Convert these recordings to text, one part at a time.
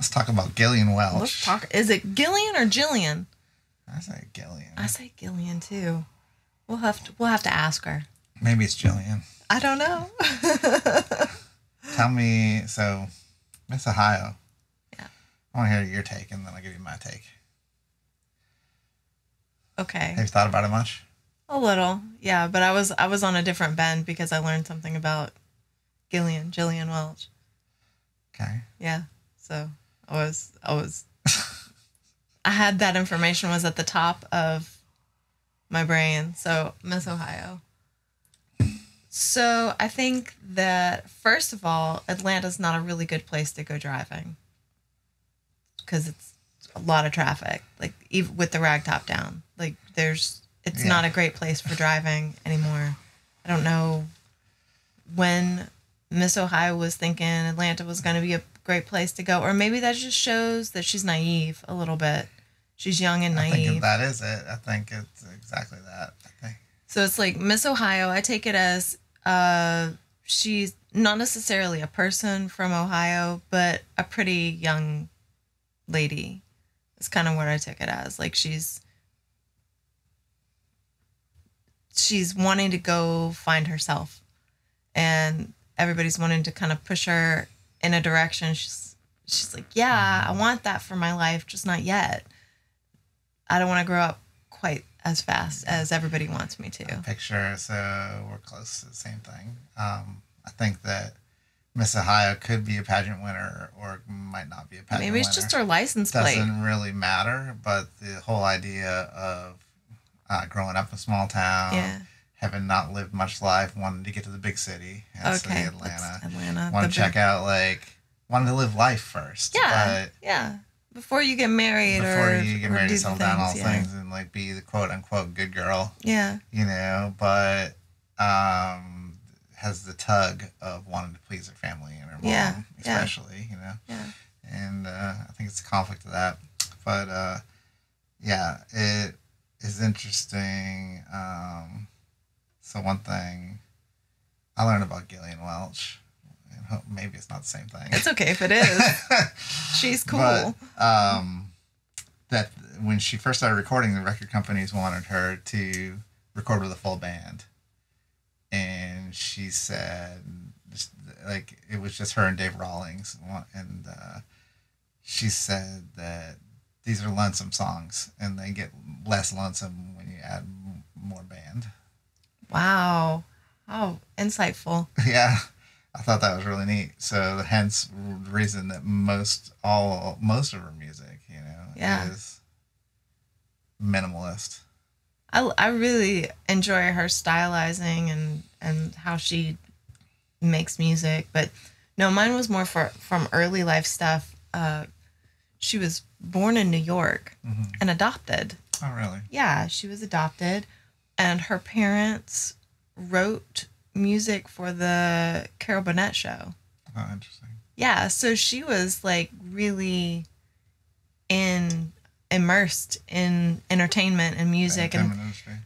Let's talk about Gillian Welch. Let's talk. Is it Gillian or Gillian? I say Gillian. I say Gillian too. We'll have to ask her. Maybe it's Gillian. I don't know. Tell me, so Miss Ohio. Yeah. I want to hear your take, and then I'll give you my take. Okay. Have you thought about it much? A little, yeah. But I was on a different bend because I learned something about Gillian Welch. Okay. Yeah. So I was I had that information was at the top of my brain. So Miss Ohio. So I think that first of all, Atlanta's not a really good place to go driving because it's a lot of traffic. Like even with the rag top down, like it's not a great place for driving anymore. I don't know when Miss Ohio was thinking Atlanta was going to be a great place to go, or maybe that just shows that she's naive a little bit. She's young and naive. I think that is it. I think it's exactly that. I think. So it's like Miss Ohio. I take it as she's not necessarily a person from Ohio, but a pretty young lady. It's kind of what I took it as. Like she's wanting to go find herself, and everybody's wanting to kind of push her in a direction. She's like, yeah, I want that for my life, just not yet. I don't want to grow up quite as fast as everybody wants me to. Picture, so we're close to the same thing. I think that Miss Ohio could be a pageant winner or might not be a pageant winner. Maybe it's just her license plate. Doesn't really matter, but the whole idea of growing up in a small town, having not lived much life, wanting to get to the big city, okay, Atlanta. Want to check out, wanting to live life first. Yeah, yeah. Before you get married settle down all things and be the quote unquote good girl. Yeah. But has the tug of wanting to please her family and her mom, especially, Yeah. And I think it's a conflict of that. But it is interesting. So one thing I learned about Gillian Welch. Maybe it's not the same thing. It's okay if it is. She's cool. But, that when she first started recording, the record companies wanted her to record with a full band. And she said, it was just her and Dave Rawlings. And she said that these are lonesome songs, and they get less lonesome when you add more band. Wow. How insightful. Yeah. I thought that was really neat. So hence the reason that most of her music, is minimalist. I really enjoy her stylizing and how she makes music, but no, mine was more from early life stuff. She was born in New York and adopted. Oh, really? Yeah, she was adopted, and her parents wrote music for the Carol Burnett show. Oh, interesting. Yeah, so she was really immersed in entertainment and music, and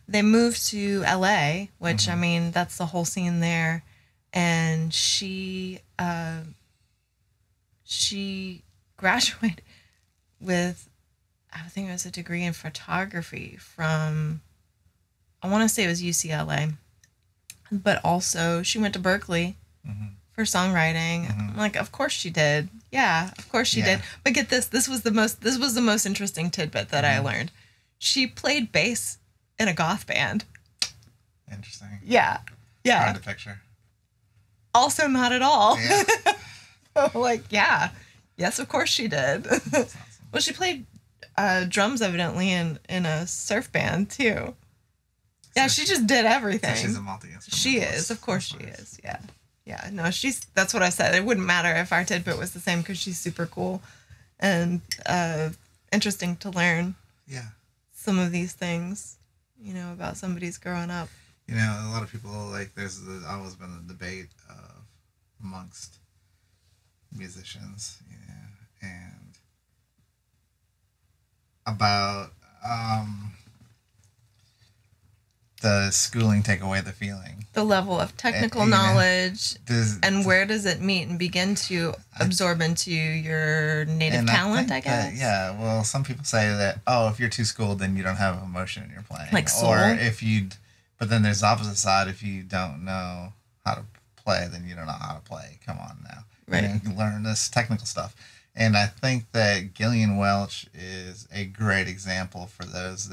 they moved to LA, which I mean that's the whole scene there, and she graduated with, I think it was a degree in photography from, I want to say it was UCLA. But also, she went to Berkeley for songwriting. I'm like, of course she did. Yeah, of course she did. But get this. This was the most interesting tidbit that I learned. She played bass in a goth band. Interesting. Yeah. Yeah. Hard to picture. Also not at all. Yeah. Yes, of course she did. That's awesome. Well, she played drums evidently in a surf band too. Yeah, she just did everything. So she's a multi-instrumentalist. She is. Of course she is. Yeah. Yeah. No, that's what I said. It wouldn't matter if our tidbit was the same because she's super cool and interesting to learn. Yeah. Some of these things, about somebody's growing up. A lot of people, there's always been a debate amongst musicians, and about does schooling take away the feeling? The level of technical knowledge, and where does it meet and begin to absorb into your native talent, I guess? Yeah, well, some people say that, oh, if you're too schooled, then you don't have emotion in your playing. Like soul? Or but then there's the opposite side. If you don't know how to play, then you don't know how to play. Come on now. Right. You learn this technical stuff. And I think that Gillian Welch is a great example for those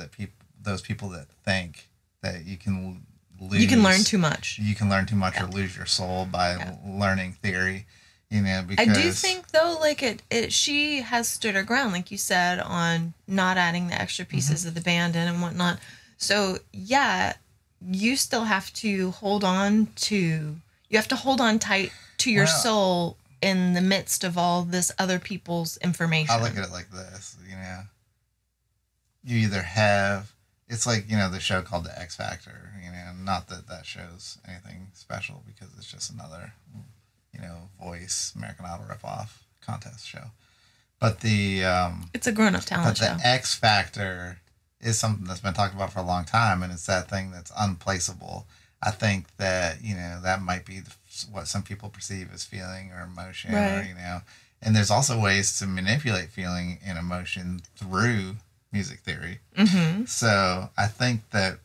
people that think that you can learn too much. You can learn too much or lose your soul by learning theory. Because I do think though, like she has stood her ground, like you said, on not adding the extra pieces of the band in and whatnot. So yeah, you still have to hold on tight to your soul in the midst of all this other people's information. I look at it like this, you either have. It's like, the show called The X Factor, not that show's anything special because it's just another, Voice, American Idol ripoff contest show. But it's a grown-up talent show. But the X Factor is something that's been talked about for a long time, and it's that thing that's unplaceable. I think that, that might be what some people perceive as feeling or emotion, right. And there's also ways to manipulate feeling and emotion through music theory. Mm-hmm. So I think that,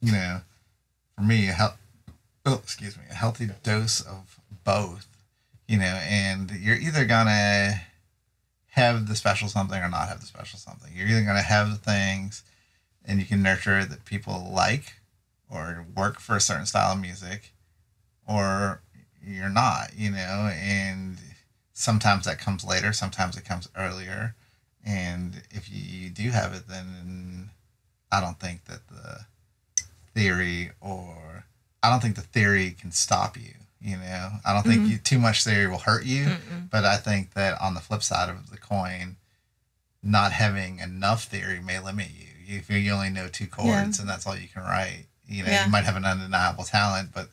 for me, a healthy dose of both, and you're either gonna have the special something or not have the special something. You're either gonna have the things and you can nurture that people like or work for a certain style of music, or you're not, and sometimes that comes later, sometimes it comes earlier. And if you do have it, then I don't think that the theory can stop you. I don't think too much theory will hurt you. Mm-mm. But I think that on the flip side of the coin, not having enough theory may limit you. If you only know 2 chords and that's all you can write, you might have an undeniable talent, but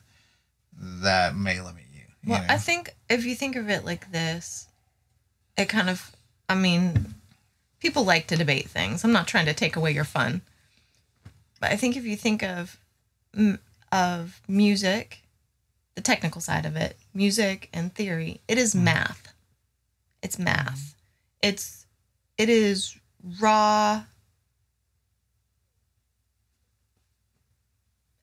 that may limit you. Well, I think if you think of it like this, it kind of, people like to debate things. I'm not trying to take away your fun. But I think if you think of music, the technical side of it, music and theory, it is math. It's math. It is raw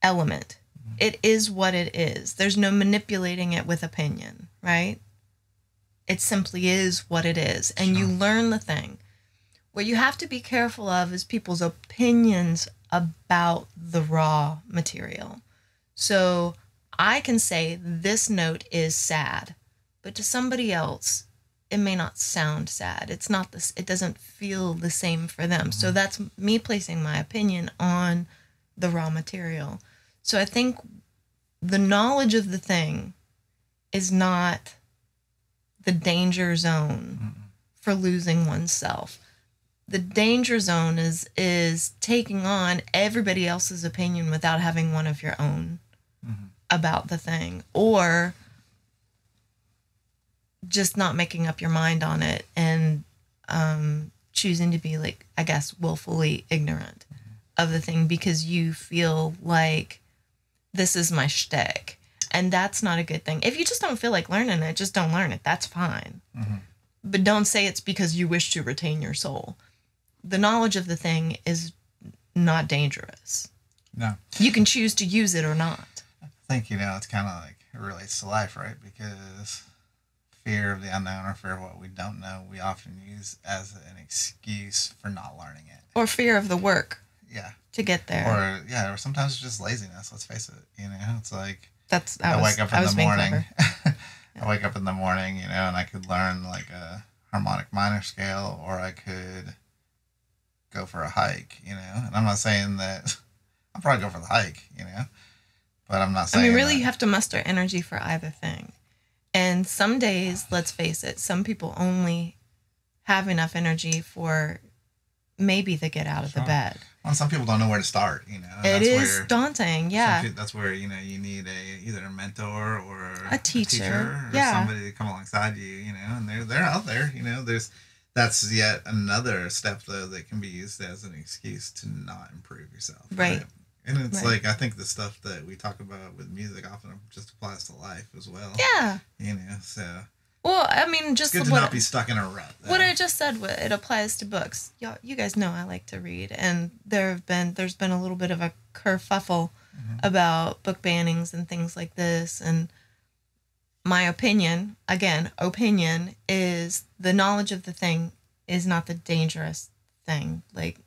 element. It is what it is. There's no manipulating it with opinion, right? It simply is what it is. And you learn the thing. What you have to be careful of is people's opinions about the raw material. So I can say this note is sad, but to somebody else, it may not sound sad. It's not this. It doesn't feel the same for them. So that's me placing my opinion on the raw material. So I think the knowledge of the thing is not the danger zone for losing oneself. The danger zone is taking on everybody else's opinion without having one of your own about the thing, or just not making up your mind on it and choosing to be, like, I guess, willfully ignorant of the thing because you feel like this is my shtick. And that's not a good thing. If you just don't feel like learning it, just don't learn it. That's fine. But don't say it's because you wish to retain your soul. The knowledge of the thing is not dangerous. No. You can choose to use it or not. I think, it's kind of like it relates to life, right? Because fear of the unknown or fear of what we don't know, we often use as an excuse for not learning it. Or fear of the work. Yeah. To get there. Or sometimes it's just laziness, let's face it. It's like I wake up in the morning. Yeah. I wake up in the morning, and I could learn like a harmonic minor scale, or I could go for a hike, and I'm not saying that I'll probably go for the hike, but I'm not saying really you have to muster energy for either thing. And some days, let's face it, some people only have enough energy for maybe the get out of the bed. Well, some people don't know where to start, It is daunting, yeah. That's where, you need either a mentor or a teacher or somebody to come alongside you, and they're out there, that's yet another step, though, that can be used as an excuse to not improve yourself. Right. And it's Right. like, I think the stuff that we talk about with music often just applies to life as well. Yeah. You know, so Well, I mean, it's just good to what, not be stuck in a rut. what I just said, it applies to books. Y'all, you guys know I like to read, and there's been a little bit of a kerfuffle about book bannings and things like this. And my opinion, again, opinion, is the knowledge of the thing is not the dangerous thing. Like,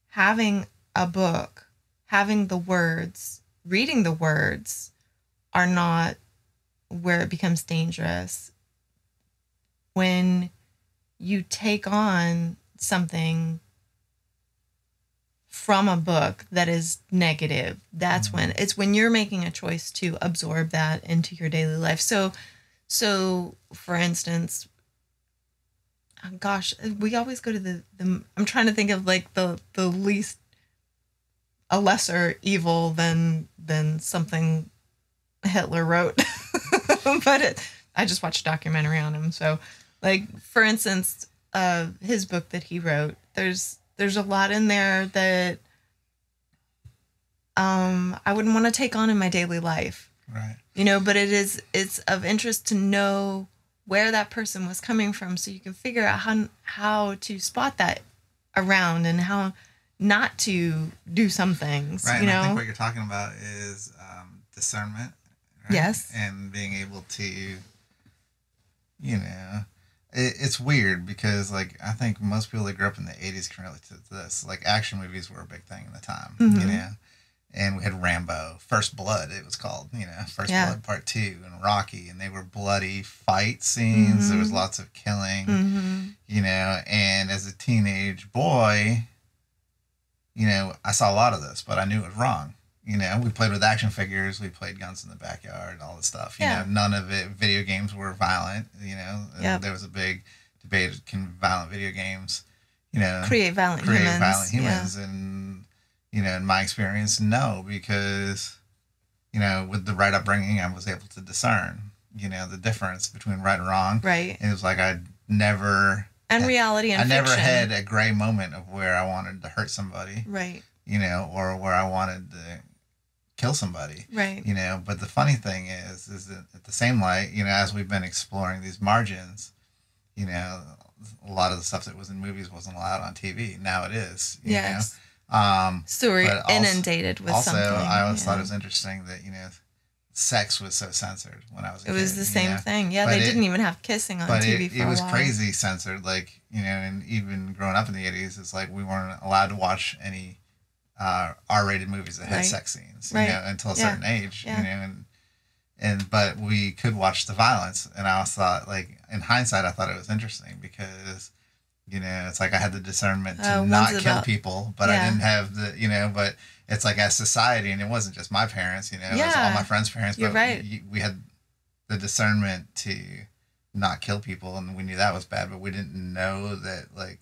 having a book, having the words, reading the words are not where it becomes dangerous. When you take on something from a book that is negative, that's when you're making a choice to absorb that into your daily life. So for instance, gosh, we always go to the I'm trying to think of like the least, a lesser evil than something Hitler wrote. But I just watched a documentary on him. So, like, for instance, his book that he wrote, there's a lot in there that I wouldn't want to take on in my daily life. Right. You know, but it's of interest to know where that person was coming from, so you can figure out how to spot that around and how not to do some things. Right. You And know? I think what you're talking about is discernment. Right? Yes. And being able to, you know, it's weird because, like, I think most people that grew up in the 80s can relate to this. Like, action movies were a big thing at the time, you know? And we had Rambo, First Blood, it was called, you know, First Blood Part 2, and Rocky, and they were bloody fight scenes. There was lots of killing, you know, and as a teenage boy, you know, I saw a lot of this, but I knew it was wrong. You know, we played with action figures, we played guns in the backyard, all this stuff. You know, none of it, video games were violent, you know. There was a big debate, can violent video games, you know, create violent humans. And, you know, in my experience, no, because, you know, with the right upbringing, I was able to discern, you know, the difference between right and wrong. Right. And it was like I never... And reality and fiction. I never had a gray moment of where I wanted to hurt somebody. Right. You know, or where I wanted to kill somebody. Right. You know, but the funny thing is that at the same light, you know, as we've been exploring these margins, you know, a lot of the stuff that was in movies wasn't allowed on TV. Now it is. You know? So we're inundated with something. Also, I always thought it was interesting that, you know, sex was so censored when I was a kid. It was the same thing. Yeah, but they didn't even have kissing on TV for a while. It was crazy censored. Like, you know, and even growing up in the 80s, it's like we weren't allowed to watch any R-rated movies that had sex scenes, you know, until a certain age, you know, but we could watch the violence. And I always thought, like, in hindsight, I thought it was interesting because, you know, it's like I had the discernment to not kill people, but I didn't have the, you know, but it's like as society, and it wasn't just my parents, you know, it was all my friends' parents, but we had the discernment to not kill people, and we knew that was bad, but we didn't know that, like,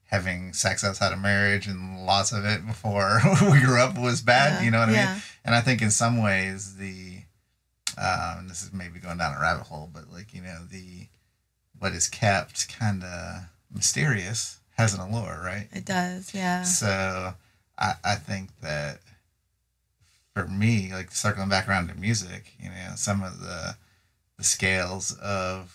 having sex outside of marriage and lots of it before we grew up was bad, you know what I mean? And I think in some ways and this is maybe going down a rabbit hole, but, like, you know, what is kept kind of mysterious has an allure, right? It does, yeah. So I think that for me, like, circling back around to music, you know, some of the scales of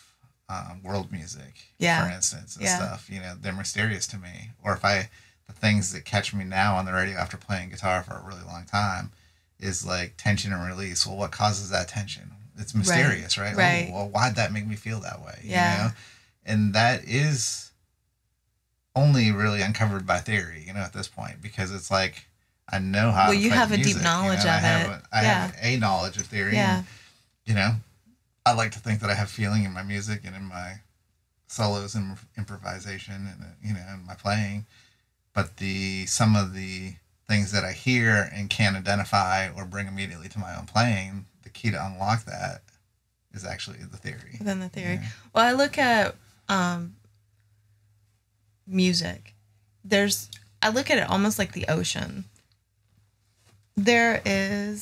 world music, for instance, and stuff, you know, they're mysterious to me. Or the things that catch me now on the radio after playing guitar for a really long time is like tension and release. Well, what causes that tension? It's mysterious, right? Right. Oh, well, why'd that make me feel that way? Yeah. You know? And that is only really uncovered by theory, you know, at this point, because it's like, I know how to you play have music, a deep knowledge you know, of it. I have a knowledge of theory. Yeah. And, you know, I like to think that I have feeling in my music and in my solos and improvisation and, you know, in my playing. But some of the things that I hear and can't identify or bring immediately to my own playing, the key to unlock that is actually the theory. Within the theory. Yeah. Well, I look at music. I look at it almost like the ocean. You're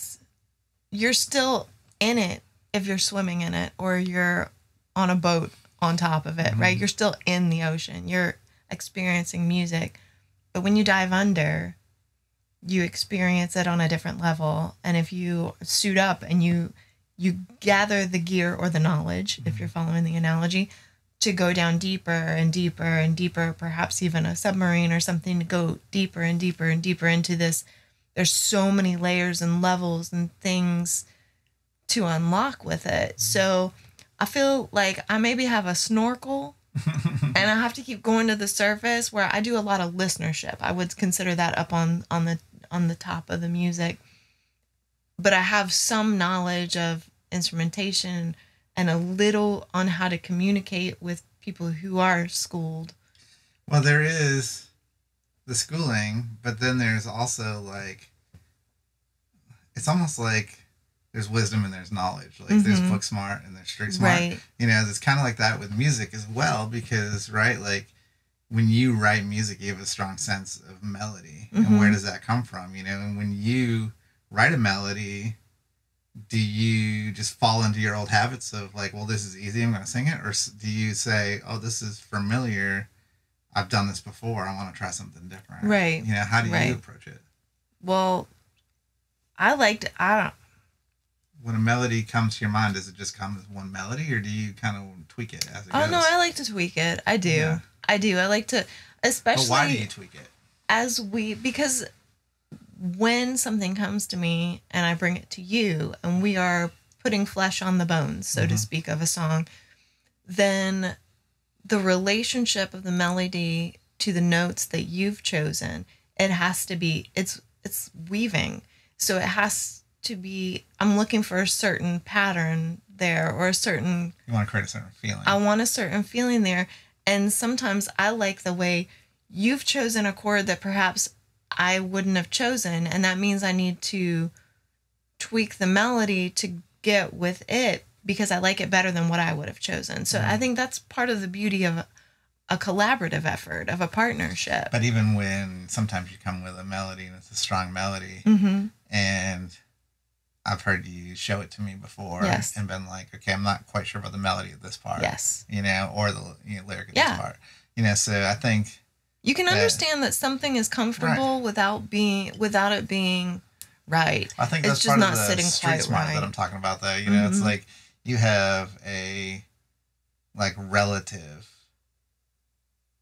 still in it if you're swimming in it or you're on a boat on top of it, right? You're still in the ocean. You're experiencing music. But when you dive under, you experience it on a different level. And if you suit up and you gather the gear or the knowledge, if you're following the analogy, to go down deeper and deeper and deeper, perhaps even a submarine or something, to go deeper and deeper and deeper into this. There's so many layers and levels and things to unlock with it. So I feel like I maybe have a snorkel and I have to keep going to the surface, where I do a lot of listenership. I would consider that up on the top of the music. But I have some knowledge of instrumentation and a little on how to communicate with people who are schooled. Well, there is the schooling, but then there's also like, it's almost like there's wisdom and there's knowledge. Like there's book smart and there's street smart. Right. You know, it's kind of like that with music as well, because, right, like when you write music, you have a strong sense of melody. And where does that come from? You know, and when you write a melody, do you just fall into your old habits of like, well, this is easy, I'm going to sing it? Or do you say, oh, this is familiar, I've done this before, I want to try something different? Right. You know, how do you approach it? Well, when a melody comes to your mind, does it just come as one melody, or do you kind of tweak it as it goes? Oh, no, I like to tweak it. I do. Yeah. I do. I like to, especially... But why do you tweak it? Because when something comes to me and I bring it to you and we are putting flesh on the bones, so to speak, of a song, then the relationship of the melody to the notes that you've chosen, it has to be, it's weaving. So it has to be, I'm looking for a certain pattern there, or a certain... You want to create a certain feeling. I want a certain feeling there. And sometimes I like the way you've chosen a chord that perhaps I wouldn't have chosen. And that means I need to tweak the melody to get with it, because I like it better than what I would have chosen. So I think that's part of the beauty of a collaborative effort, of a partnership. But even when sometimes you come with a melody and it's a strong melody, and I've heard you show it to me before, and been like, okay, I'm not quite sure about the melody of this part. Yes. You know, or the lyric of this part. You know, so I think you can understand that something is comfortable without it being right. I think it's that's just part not of the sitting street quite smart right. that I'm talking about, though. You know, it's like you have a like relative.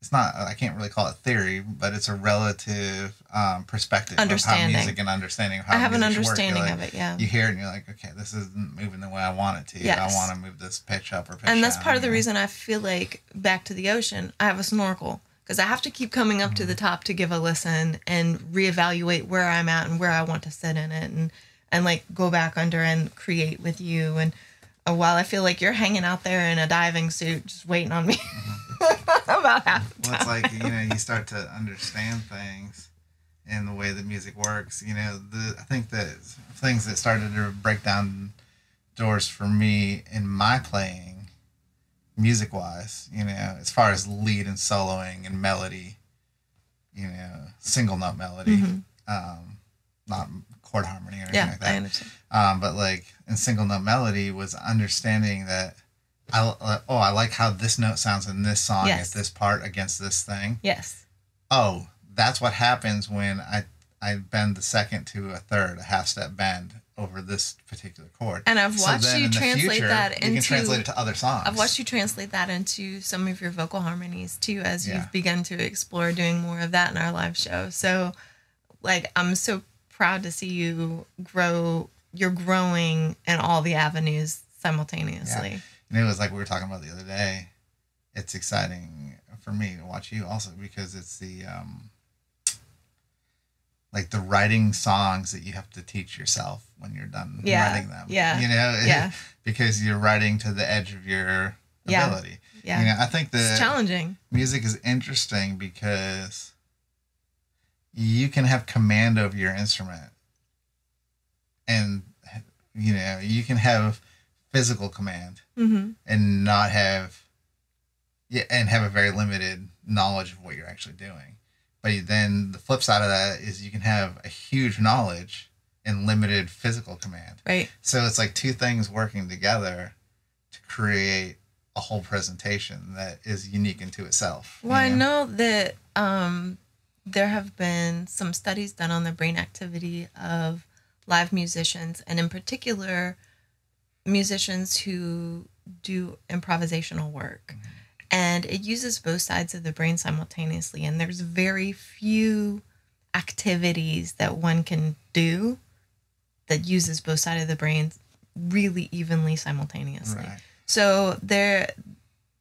It's not, I can't really call it theory, but it's a relative perspective of how music and understanding of how I have an music understanding like, of it, yeah. You hear it and you're like, okay, this isn't moving the way I want it to. Yes. I want to move this pitch up or pitch And that's down, part of the reason I feel like, back to the ocean, I have a snorkel. Because I have to keep coming up to the top to give a listen and reevaluate where I'm at and where I want to sit in it, and like go back under and create with you. And while I feel like you're hanging out there in a diving suit just waiting on me about half the time. Well, it's like, you know, you start to understand things and the way that music works. You know, I think that things that started to break down doors for me in my playing, music-wise, you know, as far as lead and soloing and melody, you know, single note melody, not chord harmony or anything like that. I understand. But like in single note melody was understanding that I like how this note sounds in this song at this part against this thing. Yes. Oh, that's what happens when I bend the second to a third, a half step bend over this particular chord. And I've watched you translate that into... You can translate it to other songs. I've watched you translate that into some of your vocal harmonies too, as you've begun to explore doing more of that in our live show. So, like, I'm so proud to see you grow. You're growing in all the avenues simultaneously. Yeah. And it was like we were talking about the other day. It's exciting for me to watch you also, because it's the like the writing songs that you have to teach yourself when you're done writing them. Yeah. You know? Yeah. Because you're writing to the edge of your ability. Yeah. You know, I think that it's challenging. Music is interesting because you can have command over your instrument. And, you know, you can have physical command and not have, and have a very limited knowledge of what you're actually doing. But then the flip side of that is you can have a huge knowledge and limited physical command. Right. So it's like two things working together to create a whole presentation that is unique into itself. Well, I know that there have been some studies done on the brain activity of live musicians, and in particular, musicians who do improvisational work. And it uses both sides of the brain simultaneously. And there's very few activities that one can do that uses both sides of the brain really evenly simultaneously. Right. So there,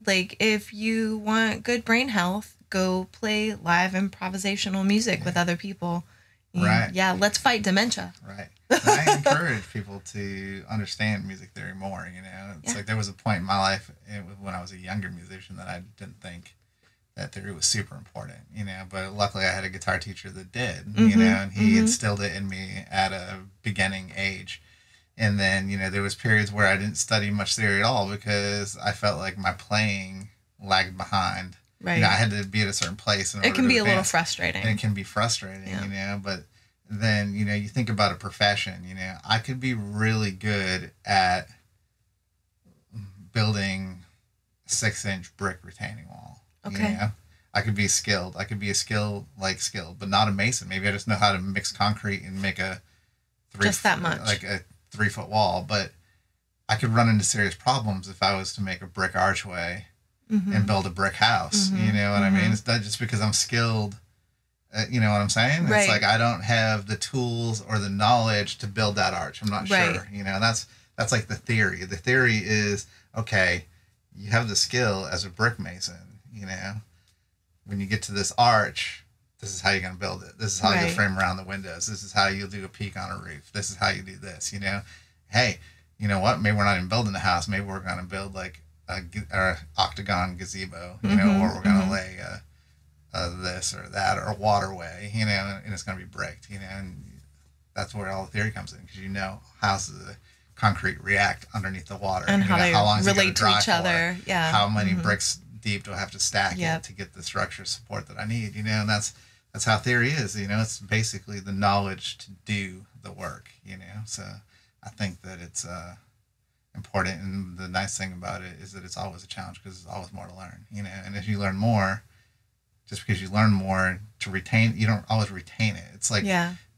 like, if you want good brain health, go play live improvisational music with other people. Right. Yeah, let's fight dementia. Right. And I encourage people to understand music theory more, you know. It's like there was a point in my life when I was a younger musician that I didn't think that theory was super important, you know. But luckily I had a guitar teacher that did, you know, and he instilled it in me at a beginning age. And then, you know, there was periods where I didn't study much theory at all because I felt like my playing lagged behind. Right. You know, I had to be at a certain place in order It can to be a advance. little frustrating. And it can be frustrating, you know, but then, you know, you think about a profession, you know, I could be really good at building a 6-inch brick retaining wall. Okay. You know? I could be skilled. I could be skilled, but not a mason. Maybe I just know how to mix concrete and make a just that much. Like a 3-foot wall. But I could run into serious problems if I was to make a brick archway and build a brick house. You know what I mean? It's not just because I'm skilled. You know what I'm saying? Right. It's like I don't have the tools or the knowledge to build that arch. I'm not sure. You know, that's like the theory. The theory is, okay, you have the skill as a brick mason, you know. When you get to this arch, this is how you're going to build it. This is how you frame around the windows. This is how you'll do a peak on a roof. This is how you do this, you know. Hey, you know what? Maybe we're not even building a house. Maybe we're going to build like a octagon gazebo, you know, or we're going to lay this or that or a waterway, you know, and it's going to be bricked, you know, and that's where all the theory comes in because you know how does the concrete react underneath the water and you how know, they how long relate to each other. Yeah. How many bricks deep do I have to stack it to get the structure support that I need, you know, and that's how theory is, you know, it's basically the knowledge to do the work, you know, so I think that it's important, and the nice thing about it is that it's always a challenge because there's always more to learn, you know, and if you learn more, just because you learn more to retain, you don't always retain it. It's like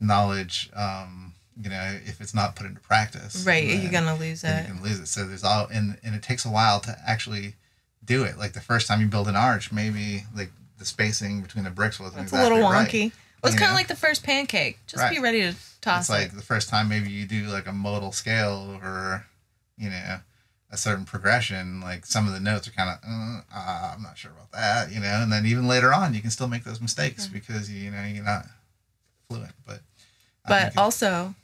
knowledge, you know, if it's not put into practice. Right, you're going to lose it. You can lose it. So there's and it takes a while to actually do it. Like the first time you build an arch, maybe like the spacing between the bricks wasn't it's exactly a little right. wonky. Well, it's kind of like the first pancake. Just be ready to toss it. It's like the first time maybe you do like a modal scale or, you know, a certain progression, like some of the notes are kind of, I'm not sure about that, you know, and then even later on, you can still make those mistakes because, you know, you're not fluent. But also,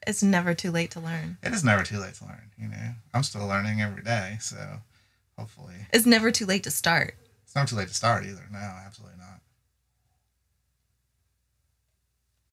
it's never too late to learn. It is never too late to learn, you know. I'm still learning every day, so hopefully. It's never too late to start. It's never too late to start either. No, absolutely not.